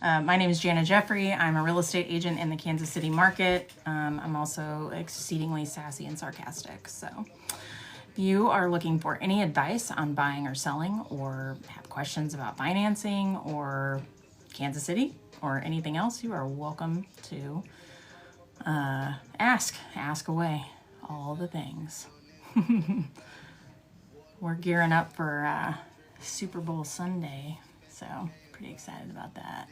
My name is Jana Jeffrey. I'm a real estate agent in the Kansas City market. I'm also exceedingly sassy and sarcastic. So if you are looking for any advice on buying or selling, or have questions about financing or Kansas City or anything else, you are welcome to ask away, all the things. We're gearing up for Super Bowl Sunday, so pretty excited about that.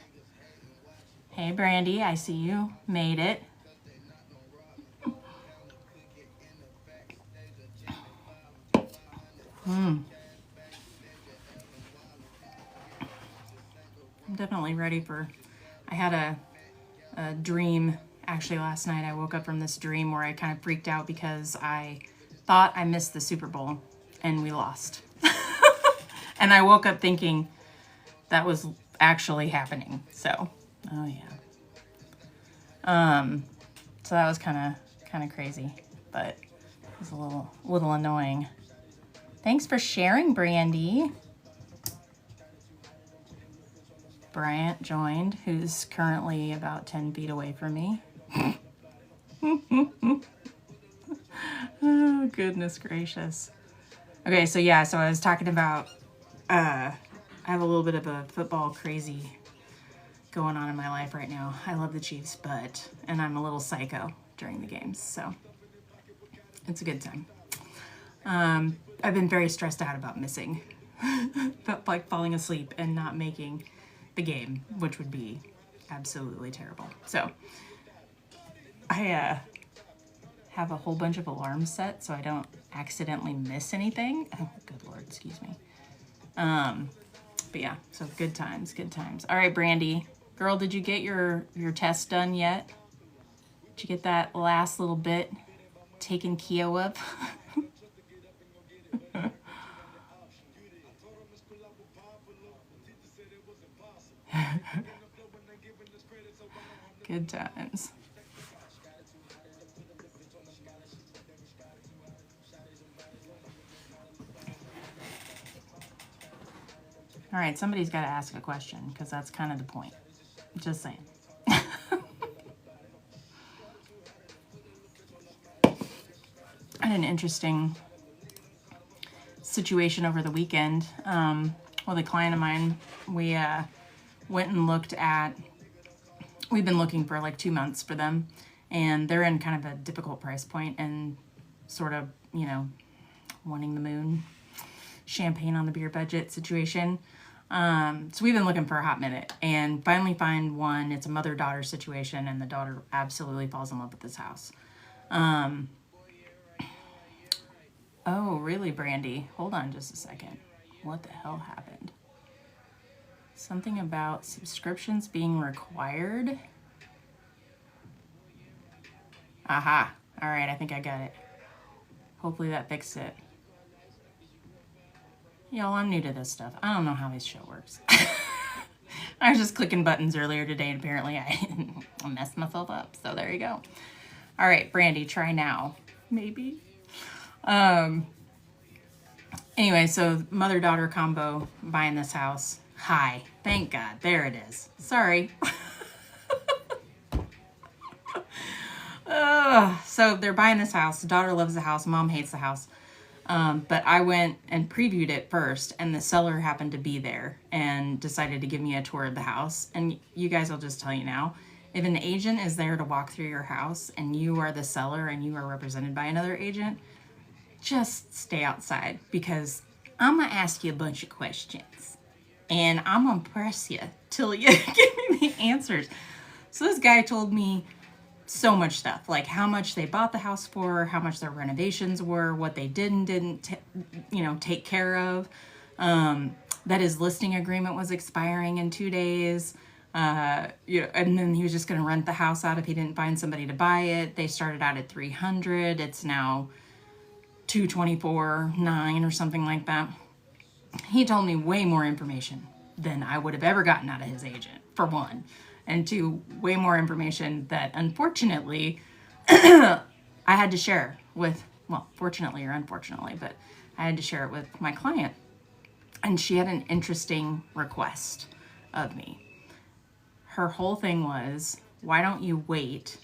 Hey Brandy, I see you made it. I'm definitely ready for, I had a dream actually last night. I woke up from this dream where I kind of freaked out because I thought I missed the Super Bowl and we lost. And I woke up thinking that was actually happening. So, oh yeah. So that was kind of crazy, but it was a little annoying. Thanks for sharing, Brandy. Bryant joined, who's currently about 10 feet away from me. Oh, goodness gracious. Okay, so yeah, so I was talking about, I have a little bit of a football crazy going on in my life right now. I love the Chiefs, and I'm a little psycho during the games, so it's a good time. I've been very stressed out about missing, like falling asleep and not making the game, which would be absolutely terrible. So I have a whole bunch of alarms set so I don't accidentally miss anything. Oh, good Lord, excuse me. But yeah, so good times, good times. All right, Brandy, girl, did you get your test done yet? Did you get that last little bit taken care of? Good times. All right, somebody's got to ask a question because that's kind of the point. Just saying. I had an interesting situation over the weekend. With a client of mine, we went and looked at, we've been looking for like 2 months for them, and they're in kind of a difficult price point and sort of, wanting the moon, champagne on the beer budget situation. So we've been looking for a hot minute and finally find one. It's a mother-daughter situation, and the daughter absolutely falls in love with this house. Oh, really, Brandy? Hold on just a second. What the hell happened? Something about subscriptions being required? Aha. All right, I think I got it. Hopefully that fixed it. Y'all, I'm new to this stuff. I don't know how this show works. I was just clicking buttons earlier today, and apparently I messed myself up. So there you go. All right, Brandy, try now. Maybe. Anyway, so mother-daughter combo buying this house. Hi. Thank God. There it is. Sorry. So they're buying this house. The daughter loves the house. Mom hates the house. But I went and previewed it first, and the seller happened to be there and decided to give me a tour of the house. And you guys, I'll just tell you now, if an agent is there to walk through your house and you are the seller and you are represented by another agent, just stay outside, because I'm going to ask you a bunch of questions and I'm going to press you till you give me the answers. So this guy told me so much stuff, like how much they bought the house for, how much their renovations were, what they didn't take care of, that his listing agreement was expiring in 2 days, and then he was just going to rent the house out if he didn't find somebody to buy it. They started out at $300. It's now $224,900 or something like that. He told me way more information than I would have ever gotten out of his agent, for one. And two, way more information that unfortunately I had to share with, well, fortunately or unfortunately, but I had to share it with my client. And she had an interesting request of me. her whole thing was, why don't you wait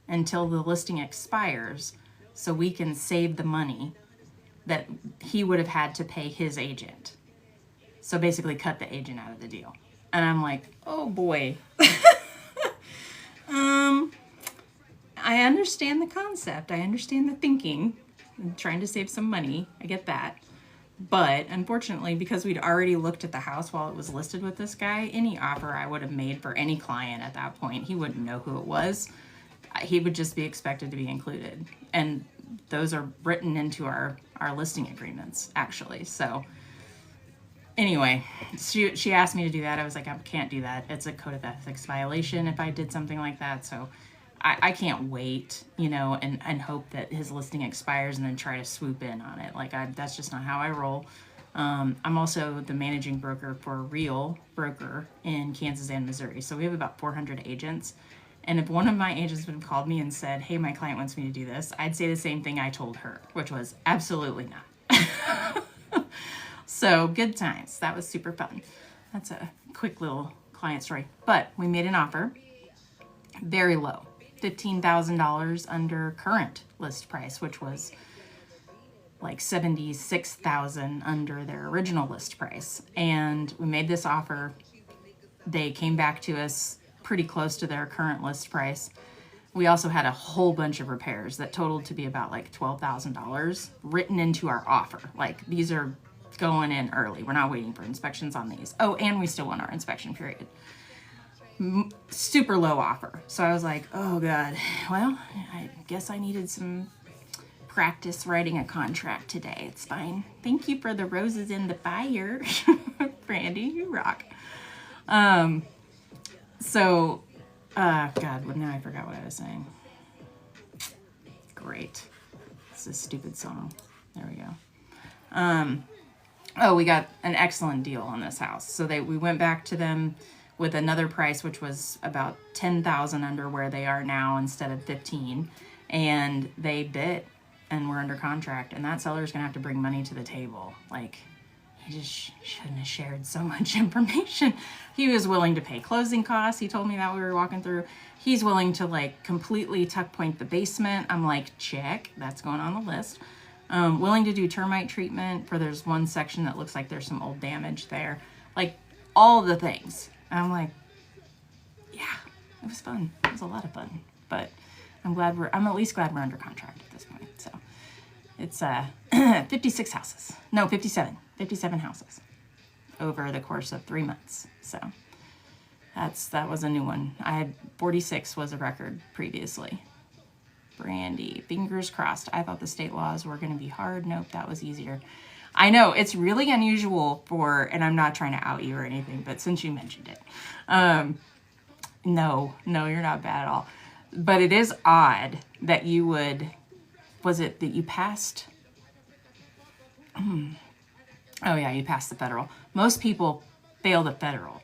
until the listing expires so we can save the money that he would have had to pay his agent. So basically cut the agent out of the deal. And I'm like, oh boy. I understand the concept. I understand the thinking. I'm trying to save some money. I get that. But unfortunately, because we'd already looked at the house while it was listed with this guy, any offer I would have made for any client at that point, he wouldn't know who it was. He would just be expected to be included. And those are written into our listing agreements, actually. So anyway, she asked me to do that. I was like, I can't do that. It's a code of ethics violation if I did something like that. So I can't wait, and hope that his listing expires and then try to swoop in on it. Like, that's just not how I roll. I'm also the managing broker for Real Broker in Kansas and Missouri. So we have about 400 agents. And if one of my agents would have called me and said, hey, my client wants me to do this, I'd say the same thing I told her, which was absolutely not. So good times. That was super fun. That's a quick little client story. But we made an offer, very low, $15,000 under current list price, which was like $76,000 under their original list price. And we made this offer. They came back to us pretty close to their current list price. We also had a whole bunch of repairs that totaled to be about like $12,000 written into our offer. Like, these are going in early. We're not waiting for inspections on these. Oh, and we still want our inspection period. Super low offer. So I was like, oh God, well, I guess I needed some practice writing a contract today. It's fine. Thank you for the roses in the fire. Brandy, you rock. So, God, well, now I forgot what I was saying. Great. It's a stupid song. There we go. Oh, we got an excellent deal on this house. So we went back to them with another price, which was about $10,000 under where they are now instead of 15, and they bid, and we're under contract. And that seller's gonna have to bring money to the table. Like, he just shouldn't have shared so much information. He was willing to pay closing costs. He told me that we were walking through. He's willing to like completely tuck point the basement. I'm like, check, that's going on the list. Willing to do termite treatment for there's one section that looks like there's some old damage there. Like, all the things. And I'm like, yeah, it was fun. It was a lot of fun. But I'm at least glad we're under contract at this point. So it's 56 houses. No, 57 houses over the course of 3 months. So that was a new one. I had 46 was a record previously. Brandy, fingers crossed. I thought the state laws were going to be hard. Nope, that was easier. I know, it's really unusual and I'm not trying to out you or anything, but since you mentioned it, no, you're not bad at all. But it is odd that was it that you passed? Oh yeah, you passed the federal. Most people fail the federal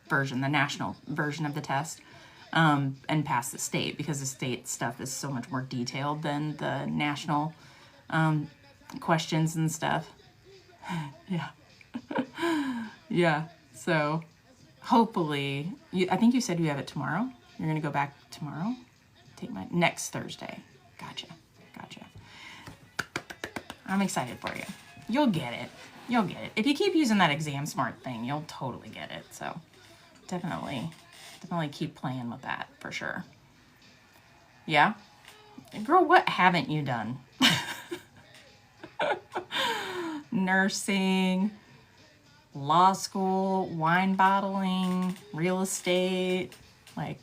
version, the national version of the test. And pass the state, because the state stuff is so much more detailed than the national questions and stuff. Yeah. Yeah. So hopefully, I think you said you have it tomorrow. You're going to go back tomorrow? Take next Thursday. Gotcha. I'm excited for you. You'll get it. If you keep using that Exam Smart thing, you'll totally get it. So definitely keep playing with that for sure. Yeah? Girl, what haven't you done? Nursing, law school, wine bottling, real estate, like,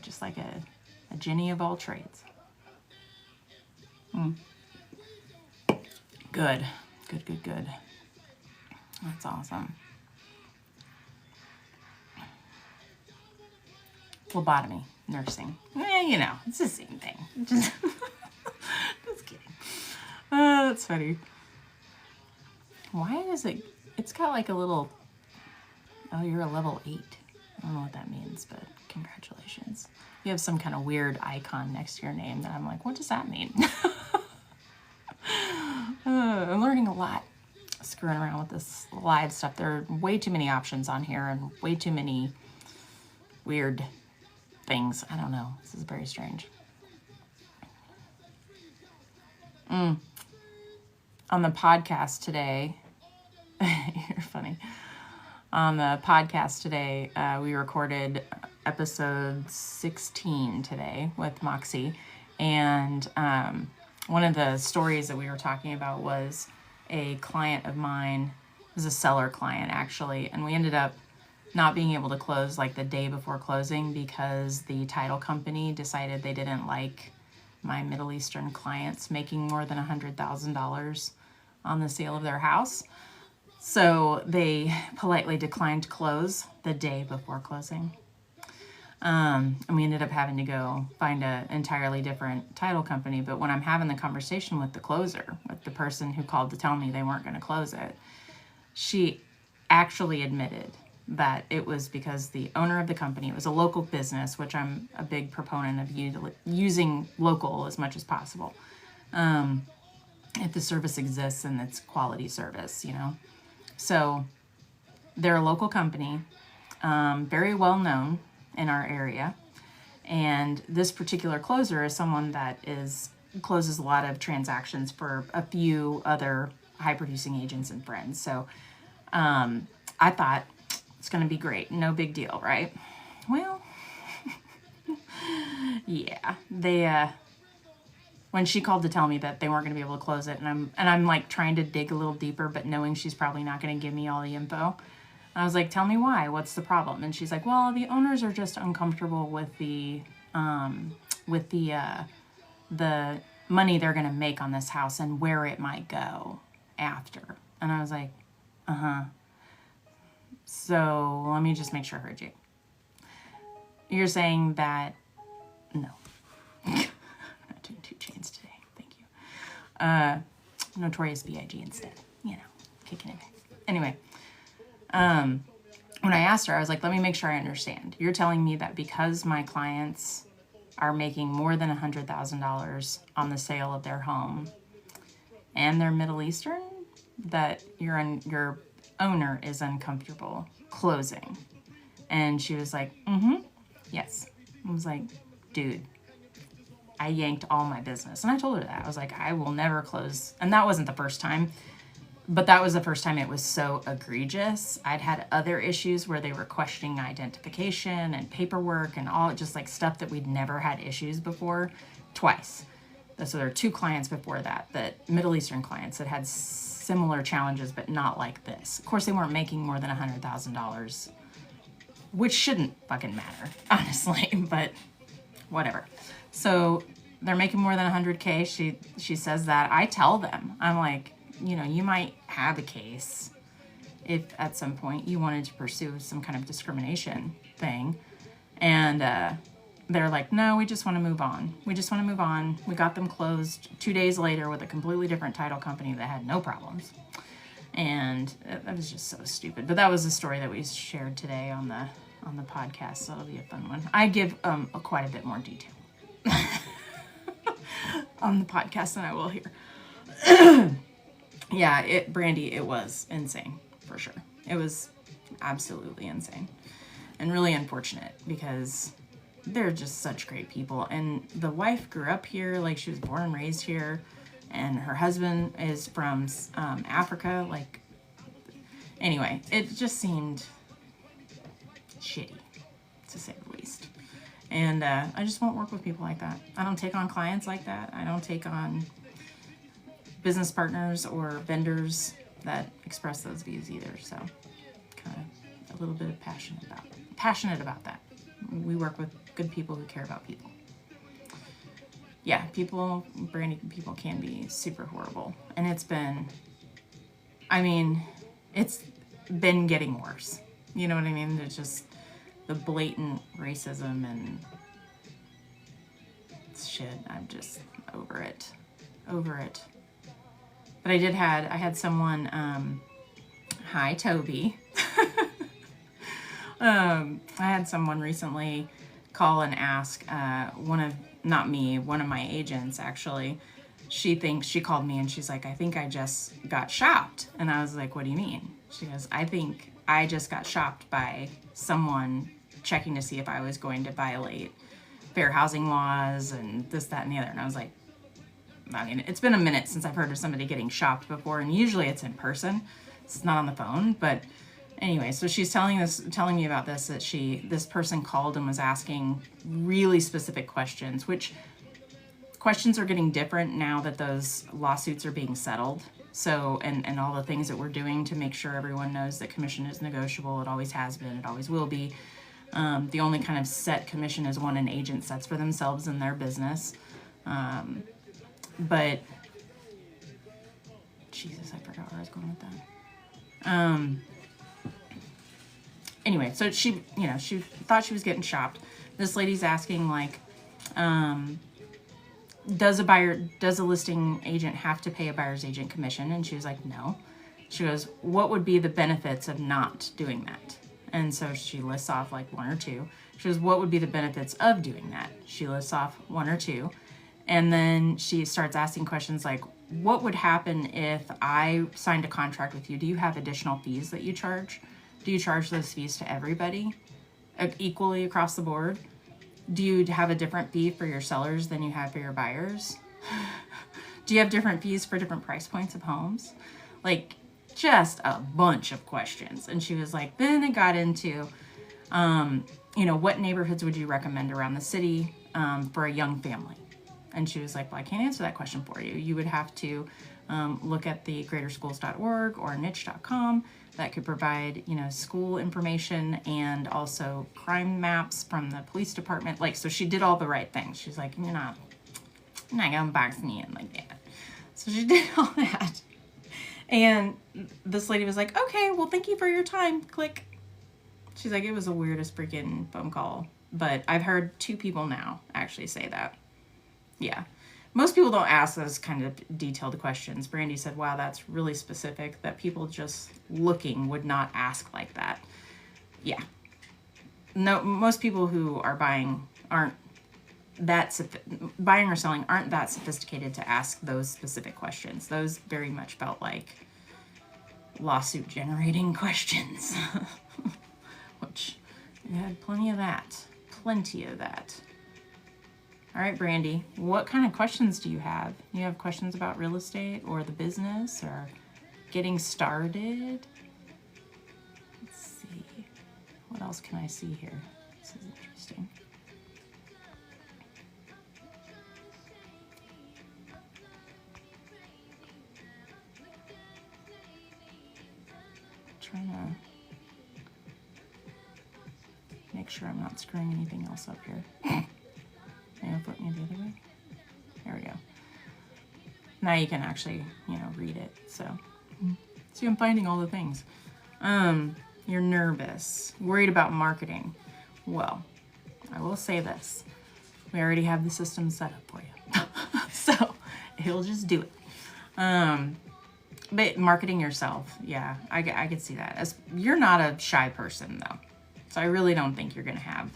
just like a Jenny of all trades. Good. That's awesome. Phlebotomy, nursing. It's the same thing. Just kidding. That's funny. Why is it? It's got like a little. Oh, you're a level 8. I don't know what that means, but congratulations. You have some kind of weird icon next to your name that I'm like, what does that mean? I'm learning a lot screwing around with this live stuff. There are way too many options on here and way too many weird things. I don't know. This is very strange. On the podcast today, you're funny. On the podcast today, we recorded episode 16 today with Moxie. And one of the stories that we were talking about was a client of mine. It was a seller client, actually. And we ended up not being able to close like the day before closing because the title company decided they didn't like my Middle Eastern clients making more than $100,000 on the sale of their house. So they politely declined to close the day before closing. And we ended up having to go find an entirely different title company. But when I'm having the conversation with the closer, with the person who called to tell me they weren't going to close it, she actually admitted that it was because the owner of the company, it was a local business, which I'm a big proponent of using local as much as possible. If the service exists and it's quality service, you know. So they're a local company, very well known in our area. And this particular closer is someone that closes a lot of transactions for a few other high producing agents and friends. So I thought it's going to be great. No big deal, right? Well, yeah, they, when she called to tell me that they weren't going to be able to close it, and I'm like trying to dig a little deeper, but knowing she's probably not going to give me all the info. I was like, tell me why, what's the problem? And she's like, well, the owners are just uncomfortable with the money they're going to make on this house and where it might go after. And I was like, so let me just make sure I heard you. You're saying that, no. I'm not doing 2 Chainz today. Thank you. Notorious B.I.G. instead. You know, kicking it back. Anyway, when I asked her, I was like, let me make sure I understand. You're telling me that because my clients are making more than $100,000 on the sale of their home and they're Middle Eastern, that your owner is uncomfortable closing. And she was like, yes. I was like, dude, I yanked all my business. And I told her that. I was like, I will never close. And that wasn't the first time, but that was the first time it was so egregious. I'd had other issues where they were questioning identification and paperwork and all just like stuff that we'd never had issues before, twice. So there were 2 clients before that Middle Eastern clients that had similar challenges, but not like this. Of course, they weren't making more than $100,000, which shouldn't fucking matter, honestly, but whatever. So they're making more than 100K. She says that. I tell them, I'm like, you know, you might have a case if at some point you wanted to pursue some kind of discrimination thing. And they're like, no, we just want to move on. We just want to move on. We got them closed 2 days later with a completely different title company that had no problems. And that was just so stupid. But that was the story that we shared today on the podcast. So it'll be a fun one. I give quite a bit more detail on the podcast than I will here. Yeah, Brandy, it was insane, for sure. It was absolutely insane. And really unfortunate because they're just such great people. And the wife grew up here, like she was born and raised here. And her husband is from Africa. Like, anyway, it just seemed shitty, to say the least. And I just won't work with people like that. I don't take on clients like that. I don't take on business partners or vendors that express those views either. So kind of a little bit of passionate about that. We work with good people who care about people. Yeah, branding people can be super horrible. And it's been getting worse. You know what I mean? There's just the blatant racism and shit. I'm just over it. But I had someone, hi Toby. I had someone recently call and ask, one of my agents actually, she called me and she's like, I think I just got shopped. And I was like, what do you mean? She goes, I think I just got shopped by someone checking to see if I was going to violate fair housing laws and this, that, and the other. And I was like, I mean, it's been a minute since I've heard of somebody getting shopped before, and usually it's in person. It's not on the phone. But anyway, so she's telling me about this, that this person called and was asking really specific questions, which questions are getting different now that those lawsuits are being settled. So, and all the things that we're doing to make sure everyone knows that commission is negotiable. It always has been. It always will be. The only kind of set commission is one an agent sets for themselves in their business. But Jesus, I forgot where I was going with that. Anyway, so she thought she was getting shopped. This lady's asking, like, does a listing agent have to pay a buyer's agent commission? And she was like, no. She goes, what would be the benefits of not doing that? And so she lists off like one or two. She goes, what would be the benefits of doing that? She lists off one or two. And then she starts asking questions like, what would happen if I signed a contract with you? Do you have additional fees that you charge? Do you charge those fees to everybody equally across the board? Do you have a different fee for your sellers than you have for your buyers? Do you have different fees for different price points of homes? Like, just a bunch of questions. And she was like, then it got into, what neighborhoods would you recommend around the city for a young family? And she was like, well, I can't answer that question for you. You would have to look at the greaterschools.org or niche.com. That could provide, school information and also crime maps from the police department. Like, so she did all the right things. She's like, you're not gonna box me in like that. So she did all that. And this lady was like, okay, well, thank you for your time. Click. She's like, it was the weirdest freaking phone call. But I've heard 2 people now actually say that. Yeah. Most people don't ask those kind of detailed questions. Brandy said, wow, that's really specific, that people just looking would not ask like that. Yeah. No, most people who are buying or selling aren't that sophisticated to ask those specific questions. Those very much felt like lawsuit generating questions, which we had plenty of that. All right, Brandy, what kind of questions do you have? You have questions about real estate or the business or getting started? Let's see. What else can I see here? This is interesting. Trying to make sure I'm not screwing anything else up here. Maybe I'll put me the other way. There we go. Now you can actually, read it. So see, I'm finding all the things. You're nervous, worried about marketing. Well, I will say this. We already have the system set up for you. So he'll just do it. But marketing yourself, yeah, I could see that. You're not a shy person, though. So I really don't think you're going to have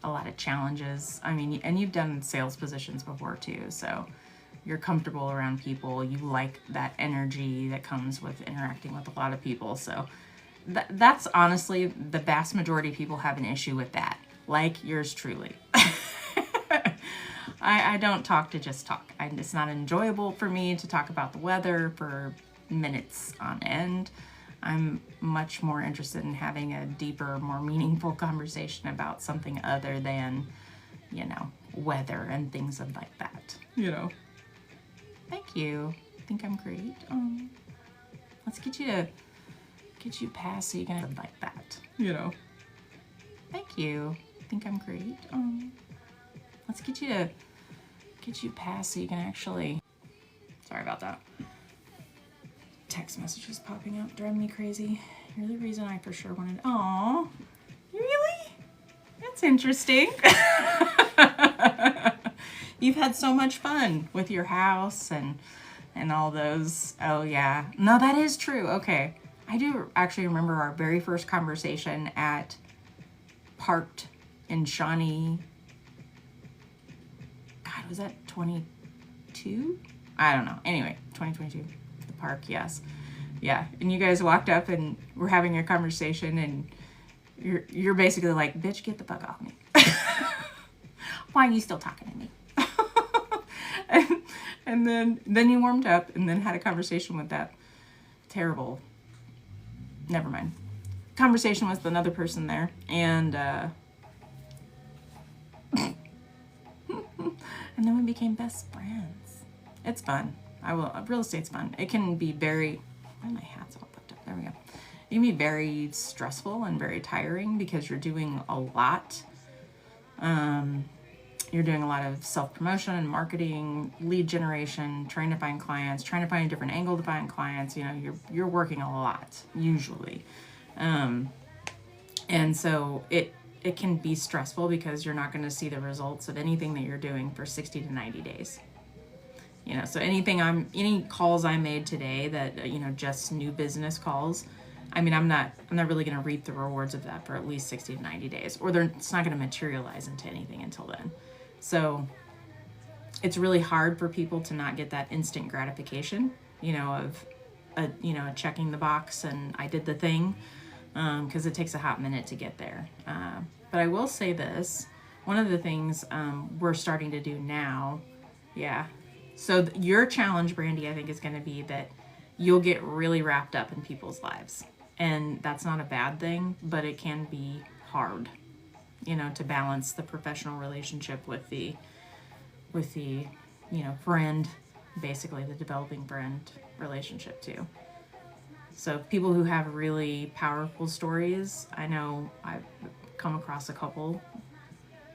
a lot of challenges. I mean, and you've done sales positions before too, so you're comfortable around people. You like that energy that comes with interacting with a lot of people. So that's honestly, the vast majority of people have an issue with that, like yours truly. I don't talk to just talk. It's not enjoyable for me to talk about the weather for minutes on end. I'm much more interested in having a deeper, more meaningful conversation about something other than, weather and things like that. Thank you. I think I'm great. Let's get you past so you can have like that. Thank you. I think I'm great. Let's get you past so you can actually. Sorry about that. Text messages popping up, driving me crazy. You're the reason I for sure wanted. Aw, really? That's interesting. You've had so much fun with your house and all those. Oh yeah, no, that is true. Okay, I do actually remember our very first conversation at Parked in Shawnee. God, was that 22? I don't know. Anyway, 2022. Park, yes. Yeah. And you guys walked up and were having a conversation and You're basically like, bitch, get the fuck off me. Why are you still talking to me? and then you warmed up and then had a conversation with that terrible, never mind, conversation with another person there, and and then we became best friends. It's fun. Real estate's fun. It can be very, why my hat's all put up? There we go. It can be very stressful and very tiring because you're doing a lot. You're doing a lot of self-promotion and marketing, lead generation, trying to find clients, trying to find a different angle to find clients. You know, you're working a lot usually. And so it can be stressful because you're not going to see the results of anything that you're doing for 60 to 90 days. You know, so any calls I made today that, you know, just new business calls, I mean, I'm not really going to reap the rewards of that for at least 60 to 90 days, or it's not going to materialize into anything until then. So it's really hard for people to not get that instant gratification, you know, of checking the box and I did the thing, because it takes a hot minute to get there. But I will say this, one of the things we're starting to do now, so your challenge, Brandy, I think is going to be that you'll get really wrapped up in people's lives. And that's not a bad thing, but it can be hard, you know, to balance the professional relationship with the, you know, friend, basically the developing friend relationship too. So people who have really powerful stories, I know I've come across a couple,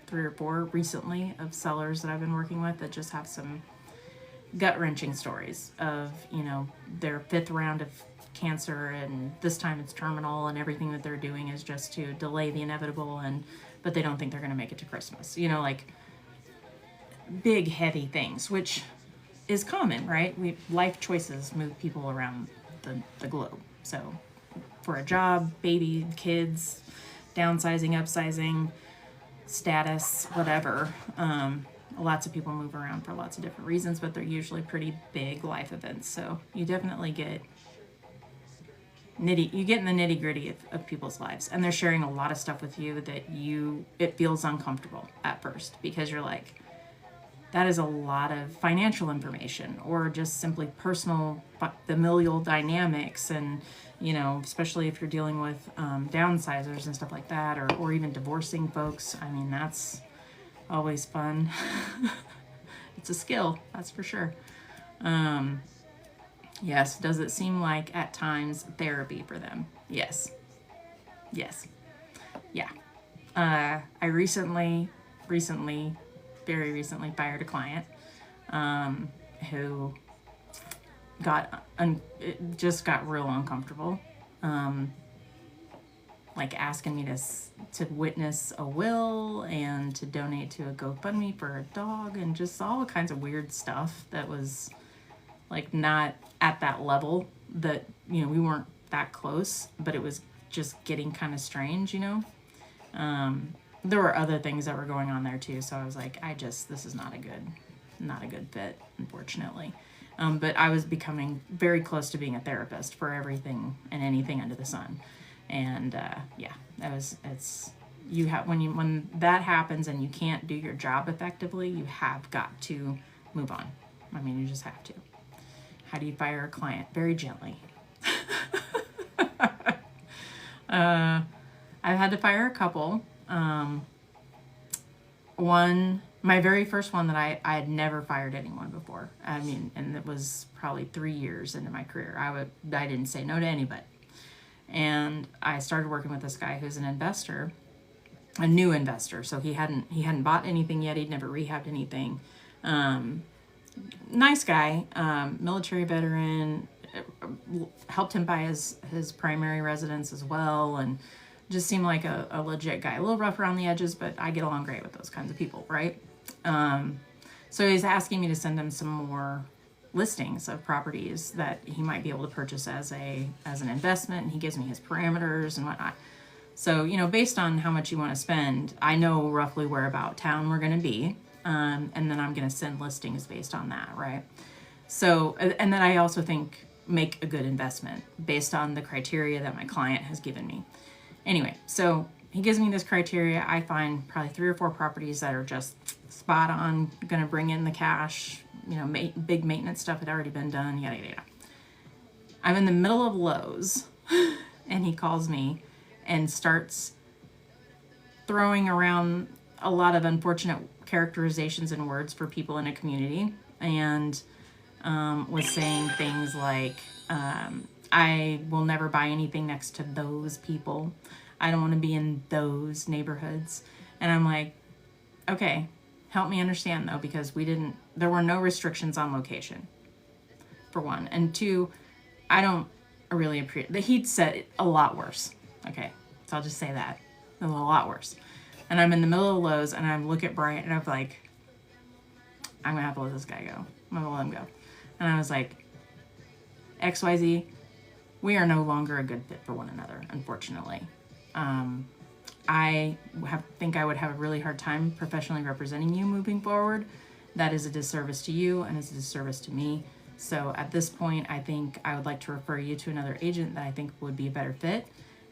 3 or 4 recently, of sellers that I've been working with that just have some gut-wrenching stories of, you know, their 5th round of cancer and this time it's terminal and everything that they're doing is just to delay the inevitable, but they don't think they're going to make it to Christmas. You know, like big heavy things, which is common, right? Life choices move people around the globe. So for a job, baby, kids, downsizing, upsizing, status, whatever, lots of people move around for lots of different reasons, but they're usually pretty big life events. So you definitely get in the nitty gritty of people's lives, and they're sharing a lot of stuff with you that it feels uncomfortable at first because you're like, that is a lot of financial information or just simply personal familial dynamics, and you know, especially if you're dealing with downsizers and stuff like that, or even divorcing folks. I mean, that's always fun. It's a skill, that's for sure. Yes, does it seem like at times therapy for them? Yes. Yeah. I very recently fired a client who it just got real uncomfortable. Like asking me to witness a will and to donate to a GoFundMe for a dog and just all kinds of weird stuff that was like not at that level, that, you know, we weren't that close, but it was just getting kind of strange, you know. There were other things that were going on there too, so I was like, this is not a good fit, unfortunately. But I was becoming very close to being a therapist for everything and anything under the sun. And when that happens and you can't do your job effectively, you have got to move on. I mean, you just have to. How do you fire a client? Very gently. I've had to fire a couple. My very first one that I had never fired anyone before. I mean, and it was probably 3 years into my career. I didn't say no to anybody. And I started working with this guy who's an investor, a new investor. So he hadn't bought anything yet. He'd never rehabbed anything. Nice guy, military veteran, helped him buy his primary residence as well, and just seemed like a legit guy. A little rough around the edges, but I get along great with those kinds of people, right? So he's asking me to send him some more listings of properties that he might be able to purchase as an investment, and he gives me his parameters and whatnot. So, you know, based on how much you want to spend, I know roughly where about town we're going to be, and then I'm going to send listings based on that, right? So, and then I also think make a good investment based on the criteria that my client has given me. Anyway, so he gives me this criteria. I find probably 3 or 4 properties that are just spot on, going to bring in the cash. You know, big maintenance stuff had already been done, yada, yada, yada. I'm in the middle of Lowe's, and he calls me and starts throwing around a lot of unfortunate characterizations and words for people in a community, and was saying things like, I will never buy anything next to those people. I don't want to be in those neighborhoods. And I'm like, okay, help me understand though, because there were no restrictions on location, for one. And two, I don't really appreciate that he'd said it a lot worse. Okay, so I'll just say that. A lot worse. And I'm in the middle of Lowe's, and I look at Bryant, and I'm like, I'm going to have to let this guy go. I'm going to let him go. And I was like, XYZ, we are no longer a good fit for one another, unfortunately. I think I would have a really hard time professionally representing you moving forward. That is a disservice to you, and it's a disservice to me. So at this point, I think I would like to refer you to another agent that I think would be a better fit.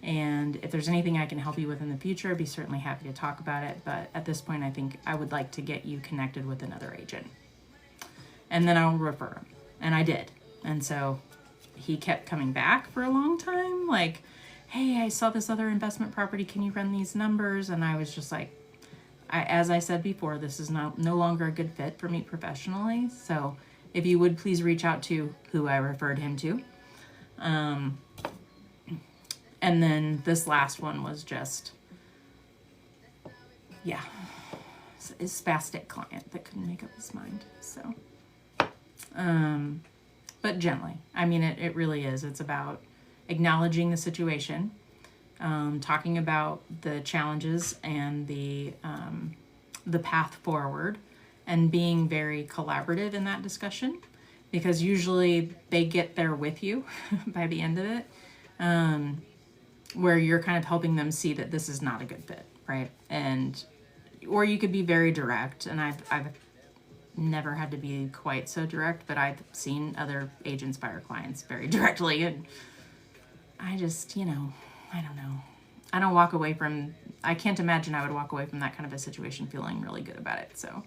And if there's anything I can help you with in the future, I'd be certainly happy to talk about it. But at this point, I think I would like to get you connected with another agent. And then I'll refer him. And I did. And so he kept coming back for a long time. Like, hey, I saw this other investment property. Can you run these numbers? And I was just like, as I said before, this is no longer a good fit for me professionally. So if you would please reach out to who I referred him to. And then this last one was just, yeah, a spastic client that couldn't make up his mind. So, but gently. I mean, it really is. It's about acknowledging the situation, talking about the challenges and the path forward, and being very collaborative in that discussion, because usually they get there with you by the end of it. Where you're kind of helping them see that this is not a good fit, right? Or you could be very direct, and I've never had to be quite so direct, but I've seen other agents fire clients very directly, and I just, I don't know. I don't walk away from, I can't imagine I would walk away from that kind of a situation feeling really good about it, so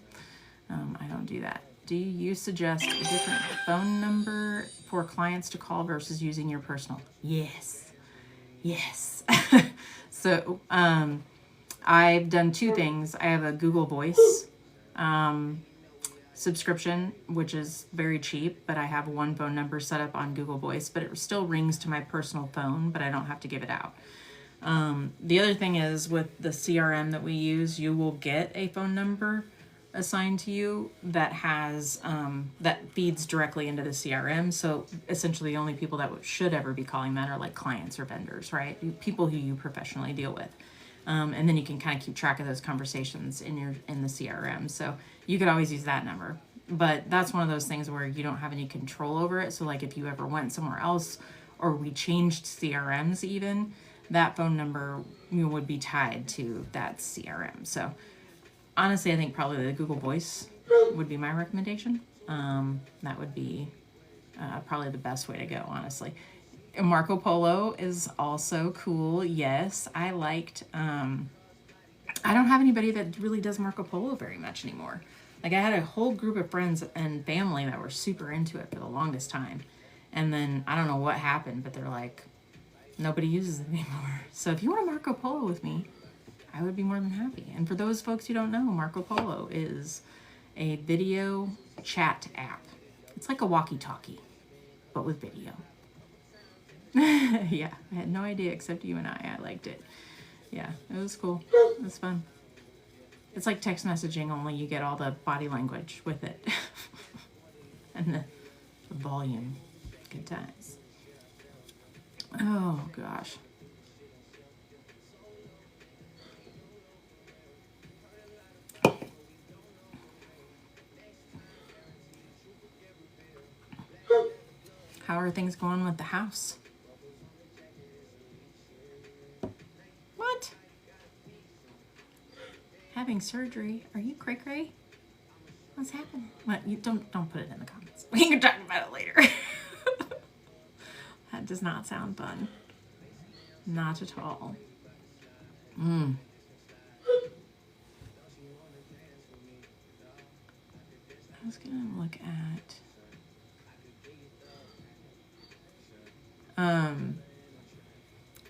I don't do that. Do you suggest a different phone number for clients to call versus using your personal? Yes. So I've done 2 things. I have a Google Voice subscription, which is very cheap, but I have one phone number set up on Google Voice, but it still rings to my personal phone, but I don't have to give it out. The other thing is, with the CRM that we use, you will get a phone number assigned to you that has that feeds directly into the CRM. So essentially the only people that should ever be calling that are like clients or vendors, right? People who you professionally deal with. And then you can kind of keep track of those conversations in the CRM. So you could always use that number. But that's one of those things where you don't have any control over it. So like if you ever went somewhere else, or we changed CRMs even, that phone number would be tied to that CRM. So honestly, I think probably the Google Voice would be my recommendation. That would be probably the best way to go, honestly. Marco Polo is also cool. Yes, I liked, I don't have anybody that really does Marco Polo very much anymore. Like, I had a whole group of friends and family that were super into it for the longest time. And then I don't know what happened, but they're like, nobody uses it anymore. So if you want to Marco Polo with me, I would be more than happy. And for those folks who don't know, Marco Polo is a video chat app. It's like a walkie-talkie, but with video. Yeah, I had no idea except you and I liked it. Yeah, it was cool. It was fun. It's like text messaging, only you get all the body language with it. And the volume. Good times. Oh, gosh. How are things going with the house? What? Having surgery? Are you cray-cray? What's happening? What? You don't put it in the comments. We can talk about it later. That does not sound fun. Not at all. Mm. I was gonna look at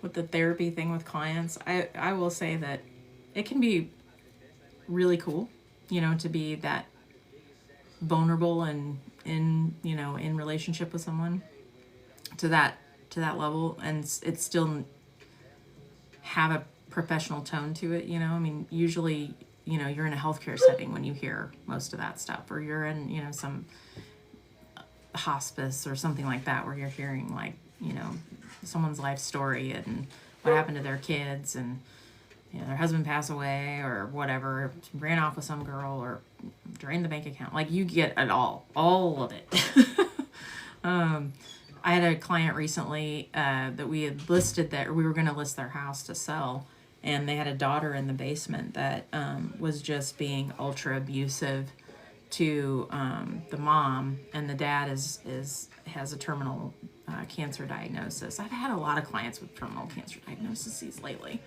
with the therapy thing with clients. I will say that it can be really cool, to be that vulnerable and in relationship with someone to that level, and it's still have a professional tone to it. I mean, usually, you're in a healthcare setting when you hear most of that stuff, or you're in, some hospice or something like that, where you're hearing like, someone's life story and what happened to their kids, and their husband passed away or whatever, ran off with some girl or drained the bank account. Like, you get it all of it. I had a client recently that we had listed that we were going to list their house to sell, and they had a daughter in the basement that was just being ultra abusive to the mom, and the dad has a terminal cancer diagnosis. I've had a lot of clients with terminal cancer diagnoses lately.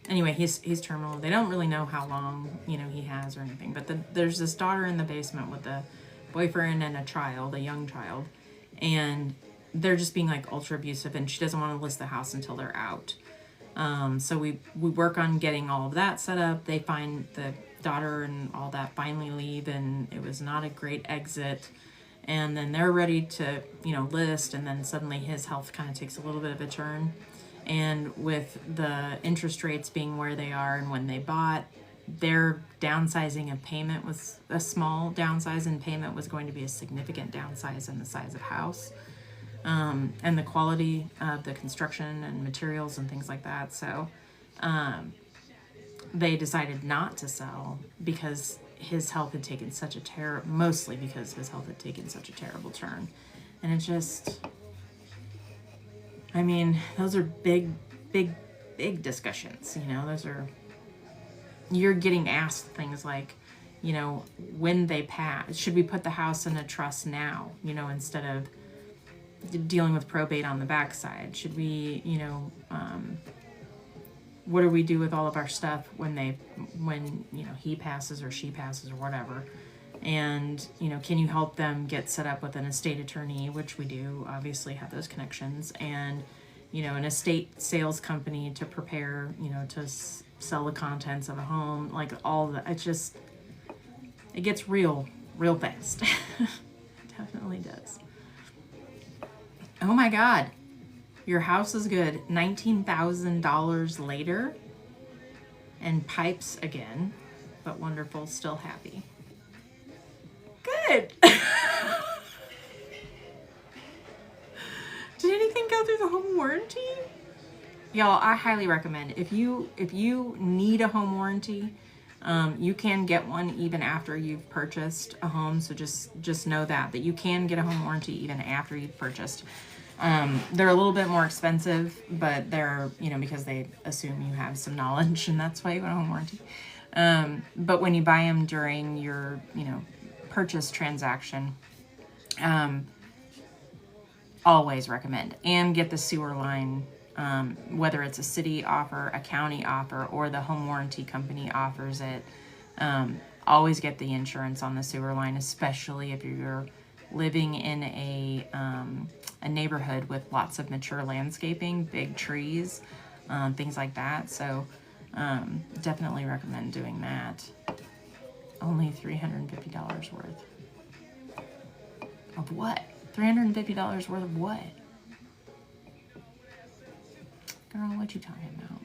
Anyway, he's terminal. They don't really know how long he has or anything, but there's this daughter in the basement with a boyfriend and a young child, and they're just being like ultra abusive, and she doesn't want to list the house until they're out. So we work on getting all of that set up. They find the daughter and all that finally leave, and it was not a great exit. And then they're ready to, list, and then suddenly his health kind of takes a little bit of a turn. And with the interest rates being where they are, and when they bought, their downsizing of payment was a small downsize in payment was going to be a significant downsize in the size of house. And the quality of the construction and materials and things like that. So they decided not to sell because his health had taken such a mostly because his health had taken such a terrible turn. And it just, I mean, those are big discussions, you're getting asked things like, when they pass, should we put the house in a trust now, instead of dealing with probate on the backside? Should we, what do we do with all of our stuff when he passes or she passes or whatever? And, can you help them get set up with an estate attorney, which we do, obviously have those connections, and, an estate sales company to prepare, to sell the contents of a home, like all that. It gets real fast. It definitely does. Oh my God, your house is good. $19,000 later, and pipes again, but wonderful, still happy. Good. Did anything go through the home warranty? Y'all, I highly recommend, if you need a home warranty, you can get one even after you've purchased a home. So just know that you can get a home warranty even after you've purchased. They're a little bit more expensive, but they're, because they assume you have some knowledge, and that's why you want a home warranty. But when you buy them during your, purchase transaction, always recommend, and get the sewer line, whether it's a city offer, a county offer, or the home warranty company offers it. Always get the insurance on the sewer line, especially if you're living in a neighborhood with lots of mature landscaping, big trees, things like that. So definitely recommend doing that. Only $350 worth. Of what? $350 worth of what? Girl, what you talking about?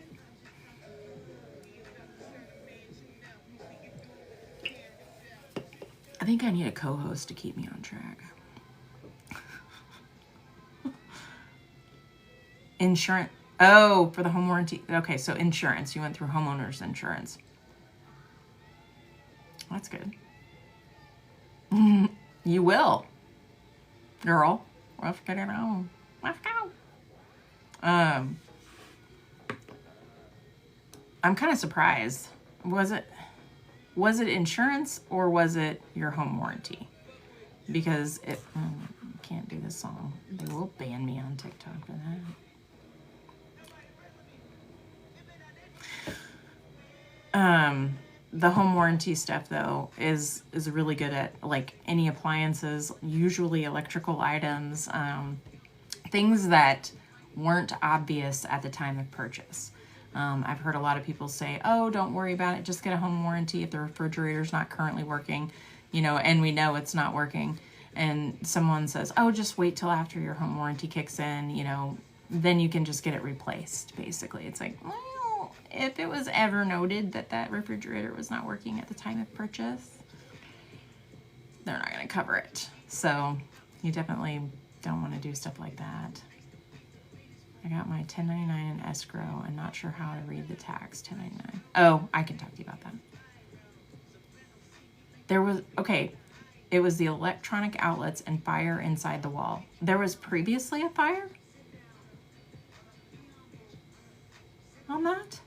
I think I need a co-host to keep me on track. Insurance. Oh, for the home warranty. Okay, so insurance. You went through homeowner's insurance. That's good. You will. Girl, let's get it on. Let's go. I'm kind of surprised. Was it insurance or was it your home warranty? Because can't do this song. They will ban me on TikTok for that. The home warranty stuff though is really good at like any appliances, usually electrical items, things that weren't obvious at the time of purchase. I've heard a lot of people say, oh, don't worry about it, just get a home warranty if the refrigerator's not currently working, you know, and we know it's not working. And someone says, oh, just wait till after your home warranty kicks in, you know, then you can just get it replaced, basically. It's like, well, if it was ever noted that that refrigerator was not working at the time of purchase, they're not going to cover it. So you definitely don't want to do stuff like that. I got my 1099 in escrow and not sure how to read the tax 1099. Oh, I can talk to you about that. There was, okay, it was the electronic outlets and fire inside the wall. There was previously a fire on that?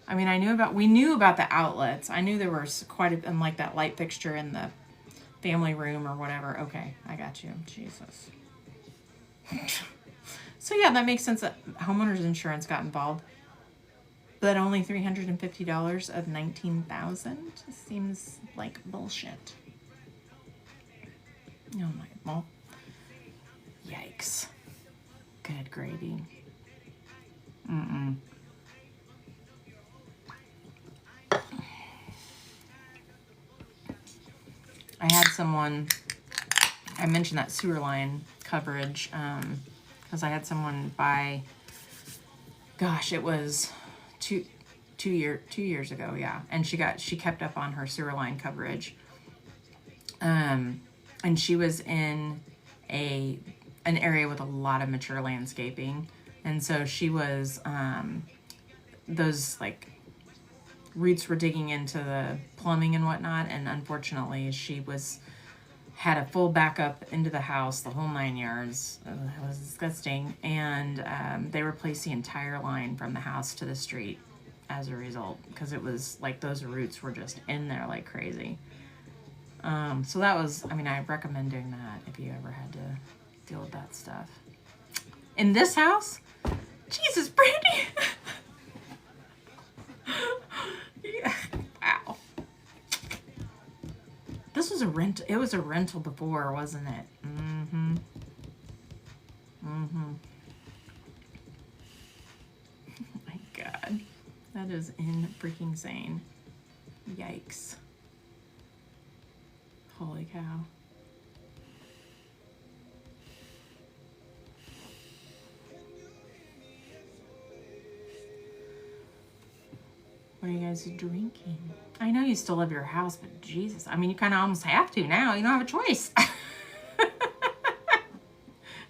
I mean, we knew about the outlets. I knew there was quite a, and like that light fixture in the family room or whatever. Okay, I got you. Jesus. So yeah, that makes sense that homeowners insurance got involved. But only $350 of $19,000 seems like bullshit. Oh my, well, yikes. Good gravy. I had someone, I mentioned that sewer line coverage, because I had someone buy, gosh, it was two years ago, yeah. And she kept up on her sewer line coverage. And she was in an area with a lot of mature landscaping. And so she was, those like roots were digging into the plumbing and whatnot. And unfortunately she had a full backup into the house, the whole 9 yards. It was disgusting. And they replaced the entire line from the house to the street as a result, because it was like those roots were just in there like crazy. So that was, I mean, I recommend doing that if you ever had to deal with that stuff. In this house? Jesus, Brandy! Yeah. Wow. This was a rental. It was a rental before, wasn't it? Mm-hmm. Mm-hmm. Oh my God. That is freaking insane. Yikes. Holy cow. What are you guys drinking? I know you still love your house, but Jesus. I mean, you kind of almost have to now. You don't have a choice.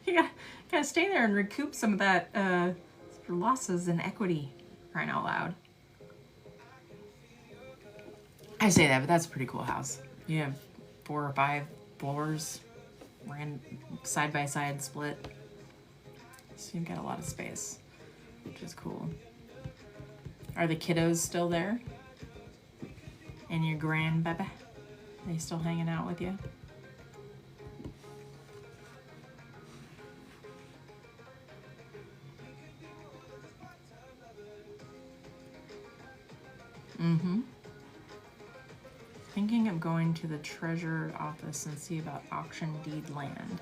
You gotta stay there and recoup some of that losses in equity, crying out loud. I say that, but that's a pretty cool house. You have 4 or 5 floors, ran side by side split. So you've got a lot of space, which is cool. Are the kiddos still there? And your grandbaby? They still hanging out with you? Mm-hmm. Thinking of going to the treasurer's office and see about auction deed land.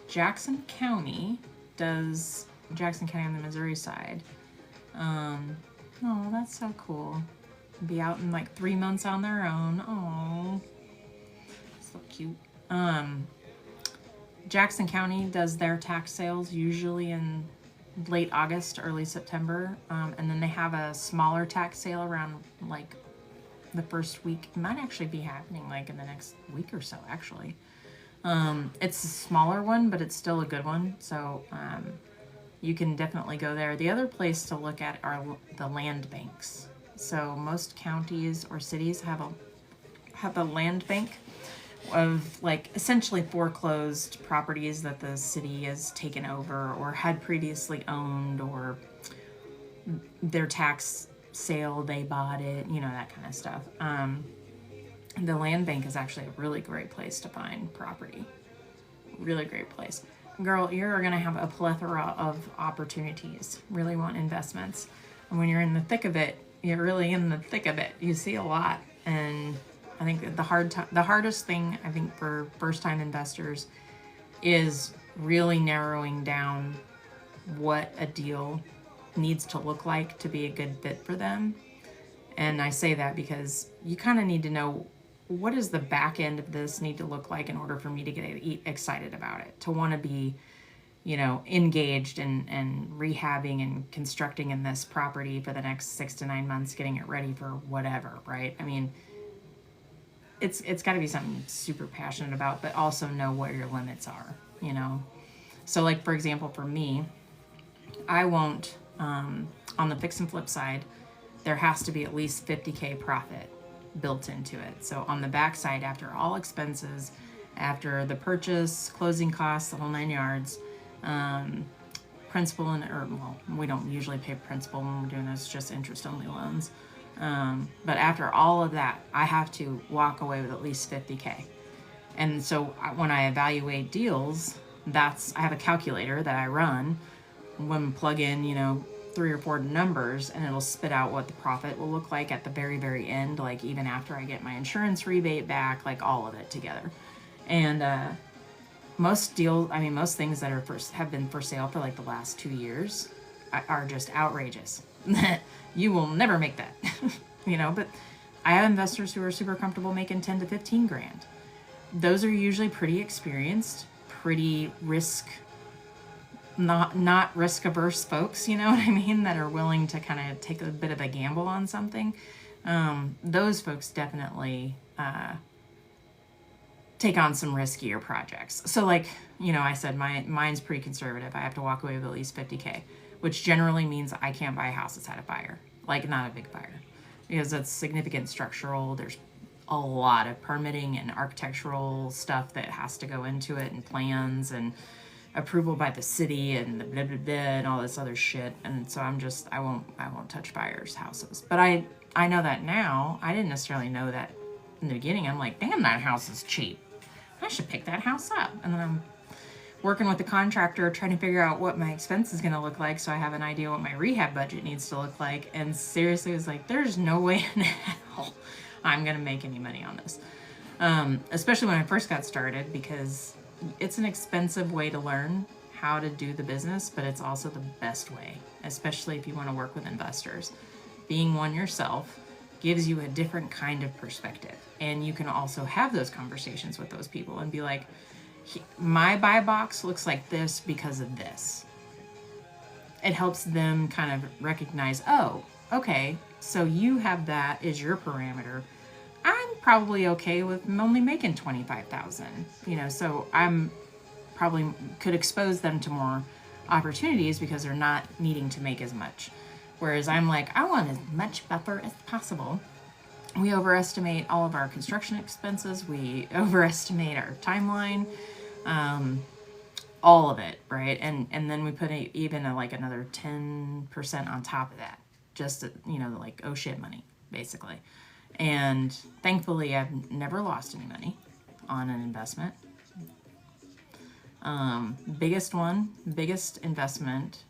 Jackson County on the Missouri side. Oh, that's so cool. Be out in like 3 months on their own. Oh, so cute. Jackson County does their tax sales usually in late August, early September. And then they have a smaller tax sale around like the first week. It might actually be happening like in the next week or so, actually. It's a smaller one, but it's still a good one. So, you can definitely go there. The other place to look at are the land banks. So most counties or cities have a land bank of like essentially foreclosed properties that the city has taken over or had previously owned, or their tax sale, they bought it, you know, that kind of stuff. the land bank is actually a really great place to find property. Really great place. Girl, you're going to have a plethora of opportunities. Really want investments. And when you're in the thick of it, you're really in the thick of it. You see a lot. And I think the hardest thing, I think, for first-time investors is really narrowing down what a deal needs to look like to be a good fit for them. And I say that because you kind of need to know, what does the back end of this need to look like in order for me to get excited about it, to want to be, engaged and rehabbing and constructing in this property for the next 6 to 9 months, getting it ready for whatever, right? I mean, it's got to be something super passionate about, but also know what your limits are, So like, for example, for me, I won't, on the fix and flip side, there has to be at least $50K profit built into it. So on the back side, after all expenses, after the purchase, closing costs, the whole 9 yards, principal we don't usually pay principal when we're doing this, just interest only loans. But after all of that, I have to walk away with at least $50K. And so when I evaluate deals, I have a calculator that I run when plug in, 3 or 4 numbers, and it'll spit out what the profit will look like at the very, very end, like even after I get my insurance rebate back, like all of it together. And most things that have been for sale for like the last 2 years are just outrageous. You will never make that, but I have investors who are super comfortable making 10 to 15 grand. Those are usually pretty experienced, pretty not risk averse folks, you know what I mean, that are willing to kind of take a bit of a gamble on something. Those folks definitely take on some riskier projects. So like, I said, mine's pretty conservative. I have to walk away with at least $50K, which generally means I can't buy a house that's had a fire, like not a big fire, because it's significant structural. There's a lot of permitting and architectural stuff that has to go into it, and plans and approval by the city and the blah, blah, blah, and all this other shit. And so I won't touch buyers' houses. But I know that now. I didn't necessarily know that in the beginning. I'm like, damn, that house is cheap. I should pick that house up. And then I'm working with the contractor, trying to figure out what my expense is going to look like, so I have an idea what my rehab budget needs to look like. And seriously, it was like, there's no way in hell I'm going to make any money on this. Especially when I first got started, because it's an expensive way to learn how to do the business, but it's also the best way, especially if you want to work with investors. Being one yourself gives you a different kind of perspective. And you can also have those conversations with those people and be like, my buy box looks like this because of this. It helps them kind of recognize, oh, okay, so you have that as your parameter. I'm probably okay with only making $25,000, so I'm probably could expose them to more opportunities because they're not needing to make as much. Whereas I'm like, I want as much buffer as possible. We overestimate all of our construction expenses. We overestimate our timeline, all of it, right? And then we put like another 10% on top of that, just like oh shit money, basically. And thankfully, I've never lost any money on an investment. Biggest investment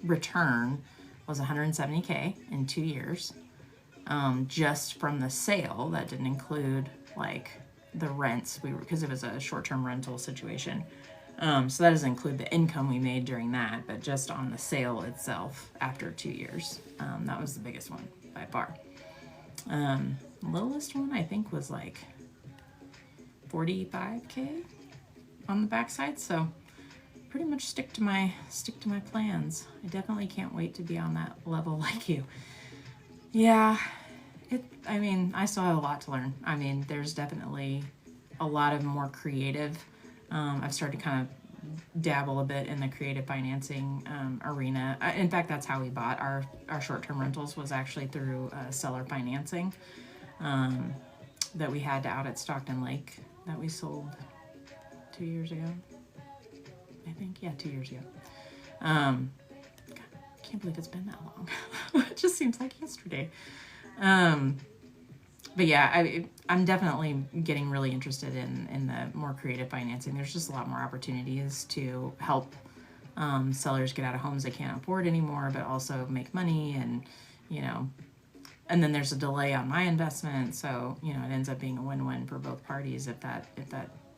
return was $170K in 2 years, just from the sale. That didn't include like the rents, because it was a short-term rental situation. So that doesn't include the income we made during that, but just on the sale itself after 2 years, that was the biggest one by far. Littlest one I think was like 45K on the backside. So pretty much stick to my plans. I definitely can't wait to be on that level like you. Yeah, I still have a lot to learn. There's definitely a lot of more creative. I've started to kind of dabble a bit in the creative financing arena. In fact, that's how we bought our short-term rentals, was actually through seller financing that we had out at Stockton Lake that we sold 2 years ago. I think, yeah, 2 years ago. God, I can't believe it's been that long. It just seems like yesterday. but yeah, I'm definitely getting really interested in the more creative financing. There's just a lot more opportunities to help sellers get out of homes they can't afford anymore, but also make money, and you know, and then there's a delay on my investment, so you know it ends up being a win-win for both parties if that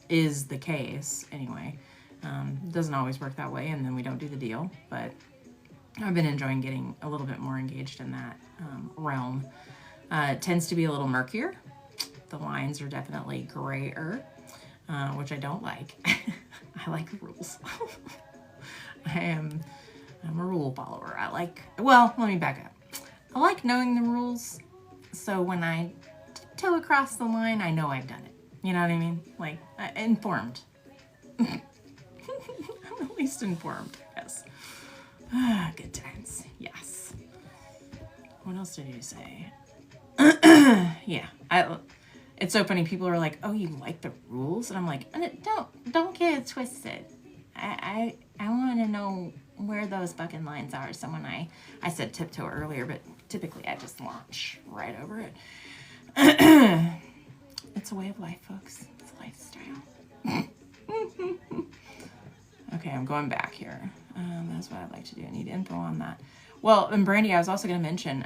is the case. Anyway, it doesn't always work that way, and then we don't do the deal. But I've been enjoying getting a little bit more engaged in that realm. It tends to be a little murkier. The lines are definitely grayer, which I don't like. I like rules. I'm a rule follower. Well, let me back up. I like knowing the rules, so when I tiptoe across the line, I know I've done it. You know what I mean? Like, informed. I'm at least informed, yes. Good times, yes. What else did you say? Yeah, it's so funny. People are like, "Oh, you like the rules?" And I'm like, "Don't get it twisted. I want to know where those fucking lines are." So when I said tiptoe earlier, but typically I just launch right over it. It's a way of life, folks. It's a lifestyle. Okay, I'm going back here. That's what I'd like to do. I need info on that. Well, and Brandy, I was also going to mention,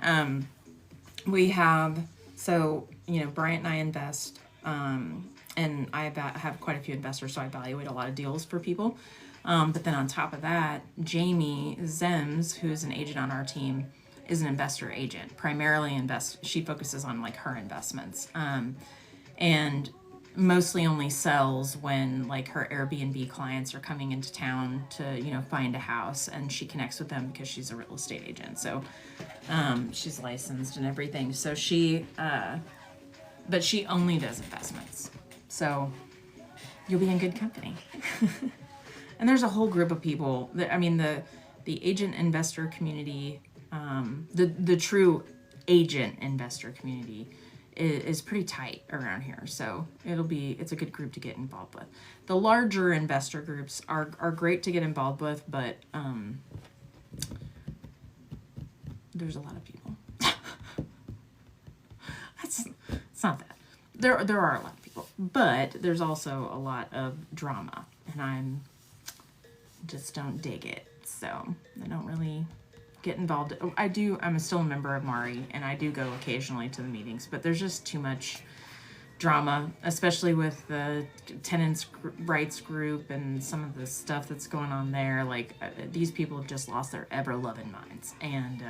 we have, so, Bryant and I invest, and I have quite a few investors, so I evaluate a lot of deals for people. But then on top of that, Jamie Zems, who's an agent on our team, is an investor agent, primarily she focuses on like her investments, and mostly only sells when like her Airbnb clients are coming into town to, find a house, and she connects with them because she's a real estate agent. So, she's licensed and everything. So but she only does investments. So you'll be in good company. And there's a whole group of people that, the agent investor community, the true agent investor community is pretty tight around here. So it's a good group to get involved with. The larger investor groups are great to get involved with, but there's a lot of people. It's not that. There are a lot of people, but there's also a lot of drama, and I'm just don't dig it. So I don't really get involved. I'm still a member of Mari, and I do go occasionally to the meetings, but there's just too much drama, especially with the tenants rights group and some of the stuff that's going on there. Like, these people have just lost their ever-loving minds and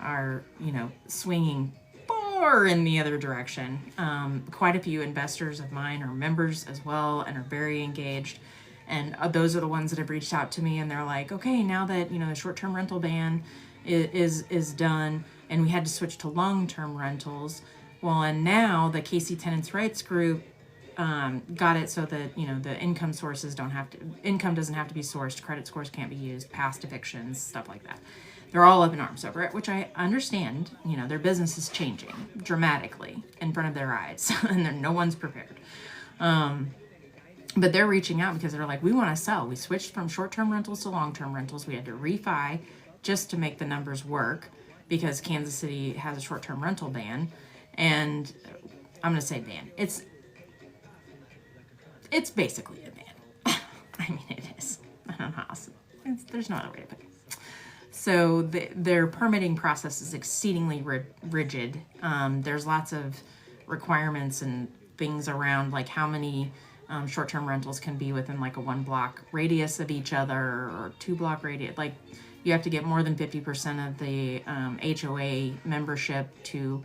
are, swinging far in the other direction. Quite a few investors of mine are members as well and are very engaged. And those are the ones that have reached out to me, and they're like, okay, now that, the short-term rental ban is done, and we had to switch to long-term rentals. Well, and now the KC Tenants Rights Group got it so that, the income doesn't have to be sourced, credit scores can't be used, past evictions, stuff like that. They're all up in arms over it, which I understand. Their business is changing dramatically in front of their eyes, and no one's prepared. But they're reaching out because they're like, we want to sell. We switched from short-term rentals to long-term rentals. We had to refi just to make the numbers work because Kansas City has a short-term rental ban. And I'm going to say ban. It's basically a ban. I mean, it is. I don't know how else. There's no other way to put it. So their permitting process is exceedingly rigid. There's lots of requirements and things around like how many short-term rentals can be within like a 1-block radius of each other or 2-block radius. Like, you have to get more than 50% of the HOA membership to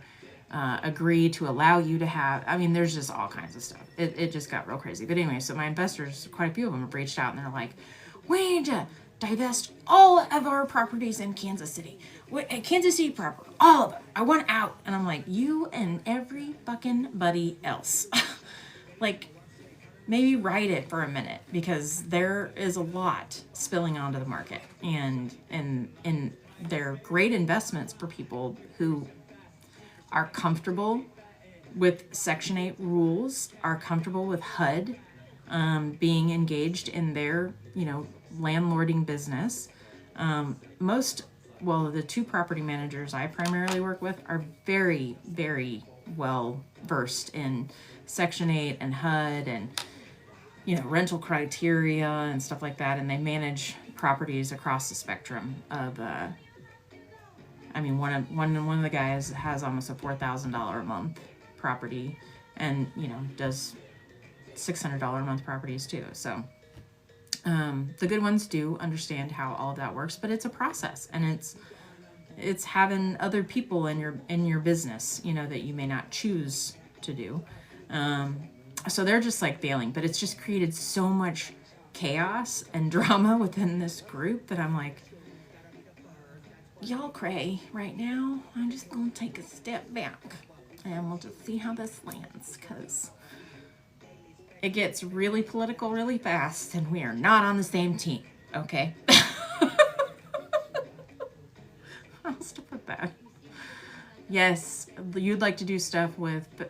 agree to allow you to have. There's just all kinds of stuff. It just got real crazy. But anyway, so my investors, quite a few of them have reached out, and they're like, we need to divest all of our properties in Kansas City. Kansas City proper, all of them. I want out. And I'm like, you and every fucking buddy else. Like, maybe write it for a minute, because there is a lot spilling onto the market, and they're great investments for people who are comfortable with Section 8 rules, are comfortable with HUD, being engaged in their, landlording business. The two property managers I primarily work with are very, very well versed in Section 8 and HUD and, rental criteria and stuff like that. And they manage properties across the spectrum of, one of the guys has almost a $4,000 a month property and, does $600 a month properties too. So, the good ones do understand how all of that works, but it's a process, and it's having other people in your business, that you may not choose to do. So they're just like failing, but it's just created so much chaos and drama within this group that I'm like, y'all cray right now. I'm just gonna take a step back and we'll just see how this lands, because it gets really political really fast and we are not on the same team, okay? I'll stop with that. Yes, you'd like to do stuff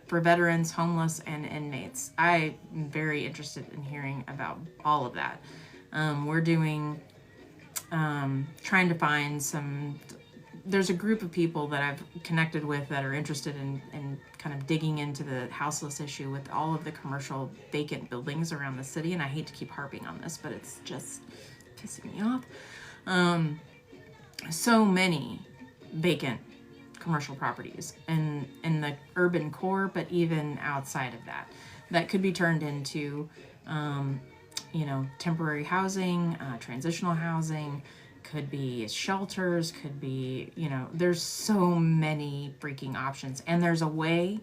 for veterans, homeless, and inmates. I am very interested in hearing about all of that. We're doing, trying to find there's a group of people that I've connected with that are interested in kind of digging into the houseless issue with all of the commercial vacant buildings around the city. And I hate to keep harping on this, but it's just pissing me off. So many vacant commercial properties in the urban core, but even outside of that could be turned into, temporary housing, transitional housing, could be shelters, could be, there's so many freaking options. And there's a way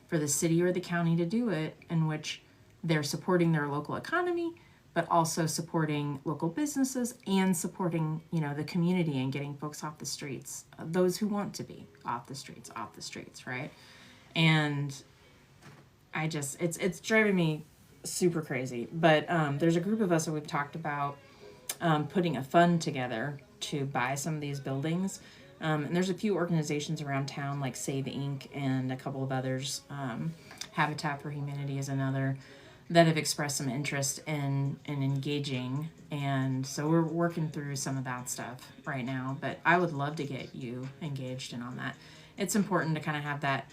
for the city or the county to do it in which they're supporting their local economy, but also supporting local businesses and supporting, the community and getting folks off the streets, those who want to be off the streets, right? And it's driving me super crazy. But there's a group of us that we've talked about putting a fund together to buy some of these buildings. And there's a few organizations around town like Save Inc. and a couple of others. Habitat for Humanity is another, that have expressed some interest in engaging. And so we're working through some of that stuff right now, but I would love to get you engaged in on that. It's important to kind of have that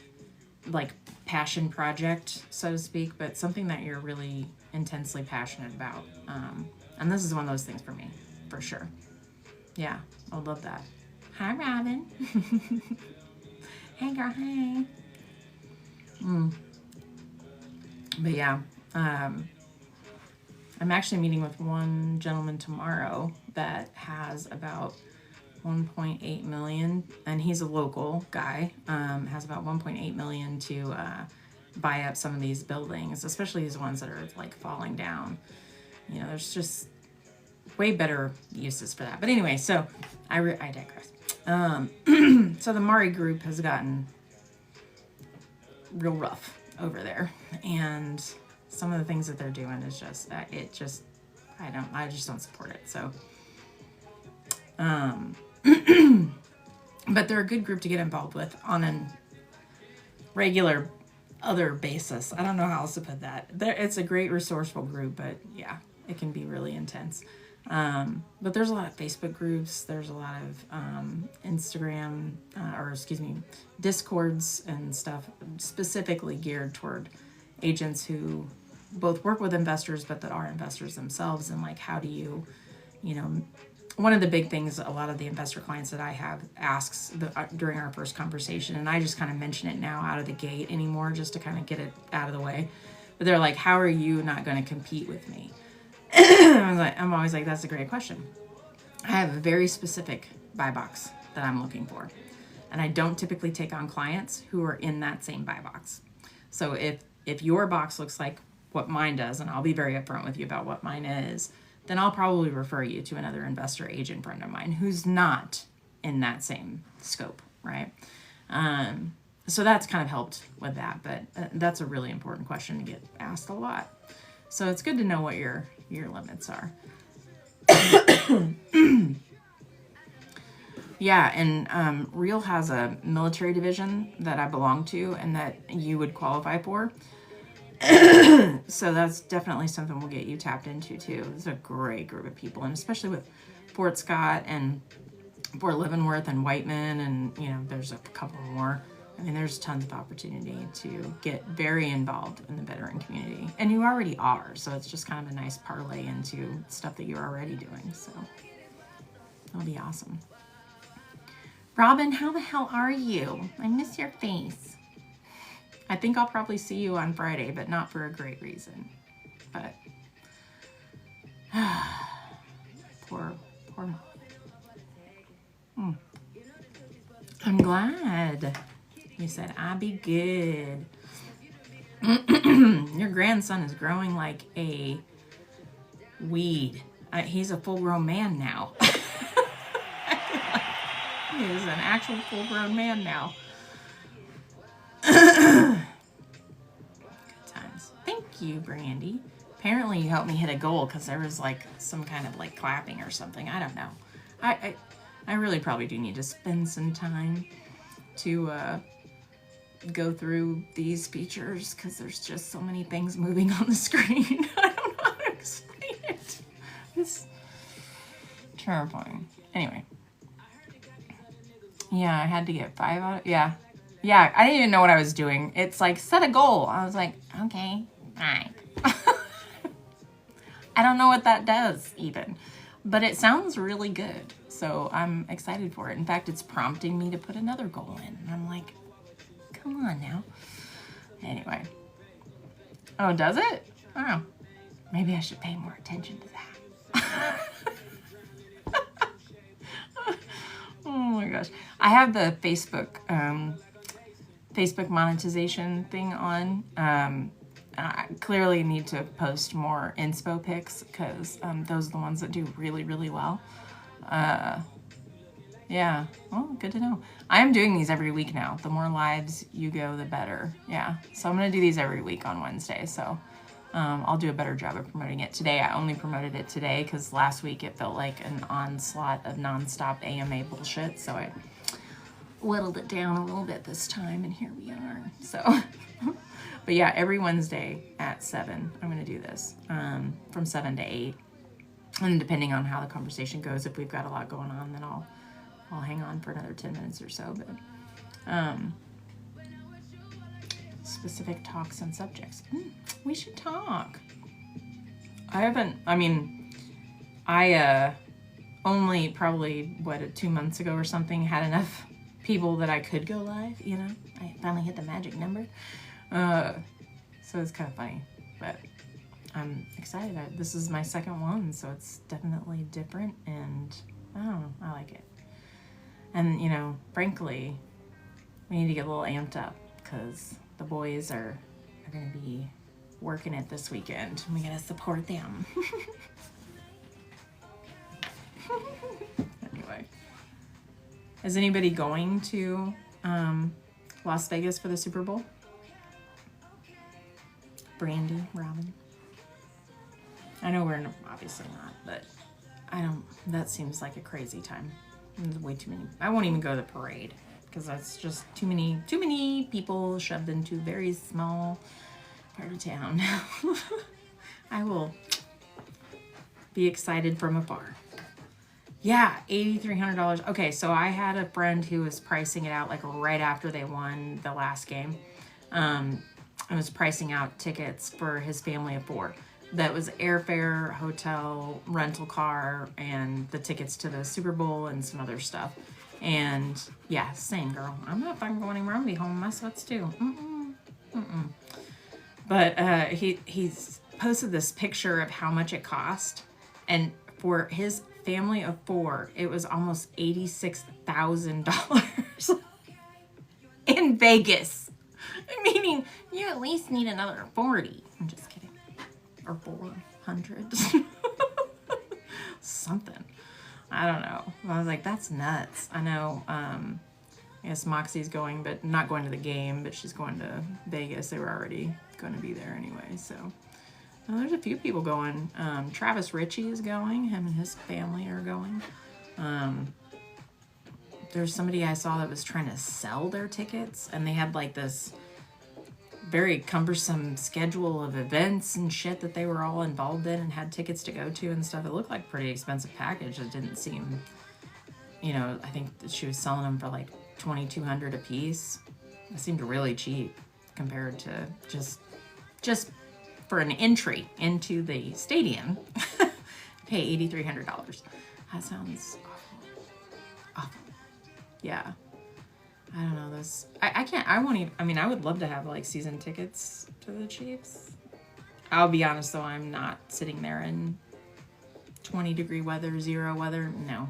like passion project, so to speak, but something that you're really intensely passionate about. And this is one of those things for me, for sure. Yeah, I would love that. Hi, Robin. Hey, girl, hey. But yeah, I'm actually meeting with one gentleman tomorrow that has about 1.8 million, and he's a local guy, has about 1.8 million to buy up some of these buildings, especially these ones that are like falling down. There's just way better uses for that. But anyway, so I digress. So the Mari group has gotten real rough over there, and some of the things that they're doing is just I just don't support it. So but they're a good group to get involved with on a regular other basis. I don't know how else to put that. It's a great resourceful group, but yeah, it can be really intense. But there's a lot of Facebook groups. There's a lot of Instagram, Discords and stuff specifically geared toward agents who both work with investors, but that are investors themselves. And like, how do you, one of the big things a lot of the investor clients that I have asks during our first conversation, and I just kind of mention it now out of the gate anymore just to kind of get it out of the way. But they're like, how are you not going to compete with me? I'm always like, that's a great question. I have a very specific buy box that I'm looking for. And I don't typically take on clients who are in that same buy box. So if your box looks like what mine does, and I'll be very upfront with you about what mine is, then I'll probably refer you to another investor agent friend of mine who's not in that same scope, right? So that's kind of helped with that, but that's a really important question to get asked a lot. So it's good to know what your limits are. Yeah, and Real has a military division that I belong to and that you would qualify for. So that's definitely something we'll get you tapped into too. It's a great group of people, and especially with Fort Scott and Fort Leavenworth and Whiteman, and there's a couple more. I mean, there's tons of opportunity to get very involved in the veteran community. And you already are, so it's just kind of a nice parlay into stuff that you're already doing. So that'll be awesome. Robin, how the hell are you? I miss your face. I think I'll probably see you on Friday, but not for a great reason. But poor Molly. I'm glad. You said I'll be good. Your grandson is growing like a weed. He's a full-grown man now. He is an actual full-grown man now. Good times. Thank you, Brandy. Apparently you helped me hit a goal because there was like some kind of like clapping or something. I don't know. I really probably do need to spend some time to go through these features because there's just so many things moving on the screen. I don't know how to explain it. It's terrifying. Anyway. Yeah, I had to get 5 out of... Yeah, I didn't even know what I was doing. It's like, set a goal. I was like, okay, fine. I don't know what that does, even. But it sounds really good. So I'm excited for it. In fact, it's prompting me to put another goal in. And I'm like, come on now. Anyway. Oh, does it? Oh. Maybe I should pay more attention to that. Oh my gosh. I have the Facebook monetization thing on. I clearly need to post more inspo pics because those are the ones that do really, really well. Yeah. Well, good to know. I am doing these every week now. The more lives you go, the better. Yeah. So I'm going to do these every week on Wednesday. So I'll do a better job of promoting it today. I only promoted it today because last week it felt like an onslaught of nonstop AMA bullshit. So I whittled it down a little bit this time, and here we are. So, but yeah, every Wednesday at 7, I'm going to do this from 7 to 8. And depending on how the conversation goes, if we've got a lot going on, then I'll hang on for another 10 minutes or so. But specific talks and subjects. We should talk. I only probably, 2 months ago or something, had enough people that I could go live, you know? I finally hit the magic number. So it's kind of funny, but I'm excited. This is my second one, so it's definitely different, and I don't know, I like it. And, you know, frankly, we need to get a little amped up because the boys are going to be working it this weekend, and we got to support them. Anyway, is anybody going to Las Vegas for the Super Bowl? Brandy, Robin? I know we're obviously not, but that seems like a crazy time. There's way too many. I won't even go to the parade because that's just too many people shoved into a very small part of town. I will be excited from afar. Yeah, $8,300. Okay, so I had a friend who was pricing it out like right after they won the last game. I was pricing out tickets for his family of 4. That was airfare, hotel, rental car, and the tickets to the Super Bowl and some other stuff. And yeah, same girl. I'm not fucking going anywhere. I'm gonna be home in my sweats too. But he's posted this picture of how much it cost, and for his family of 4, it was almost $86,000 in Vegas. Meaning, you at least need another 40. I'm just kidding. Or 400. Something. I don't know. I was like, that's nuts. I know, I guess Moxie's going, but not going to the game, but she's going to Vegas. They were already going to be there anyway, so. Well, there's a few people going. Travis Ritchie is going. Him and his family are going. There's somebody I saw that was trying to sell their tickets, and they had like this very cumbersome schedule of events and shit that they were all involved in and had tickets to go to and stuff. It looked like a pretty expensive package. It didn't seem, you know, I think that she was selling them for like $2,200 a piece. It seemed really cheap compared to just for an entry into the stadium. Pay $8,300. That sounds awful. Awful. Yeah. I don't know this. I can't. I won't even. I mean, I would love to have like season tickets to the Chiefs. I'll be honest though, I'm not sitting there in 20-degree weather, 0 weather. No.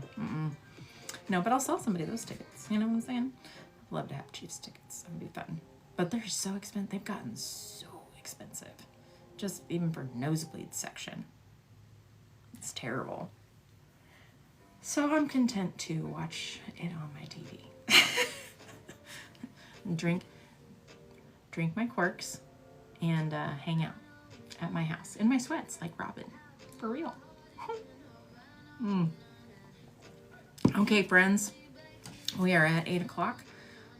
No, but I'll sell somebody those tickets. You know what I'm saying? I'd love to have Chiefs tickets. That would be fun. But they're so expensive. They've gotten so expensive. Just even for nosebleed section. It's terrible. So I'm content to watch it on my TV. drink my quirks and hang out at my house in my sweats like Robin. For real. Okay, friends, we are at 8 o'clock.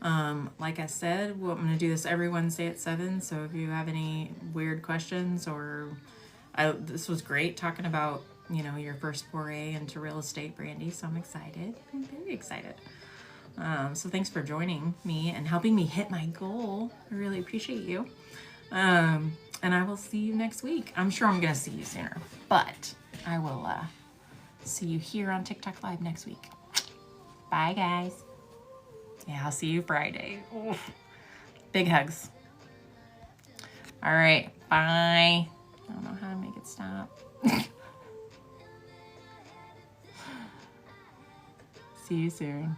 Like I said, I'm going to do this every Wednesday at 7. So if you have any weird questions or this was great talking about, you know, your first foray into real estate, Brandy. So I'm excited. I'm very excited. So thanks for joining me and helping me hit my goal. I really appreciate you. And I will see you next week. I'm sure I'm going to see you sooner, but I will see you here on TikTok Live next week. Bye, guys. Yeah, I'll see you Friday. Oof. Big hugs. All right, bye. I don't know how to make it stop. See you soon.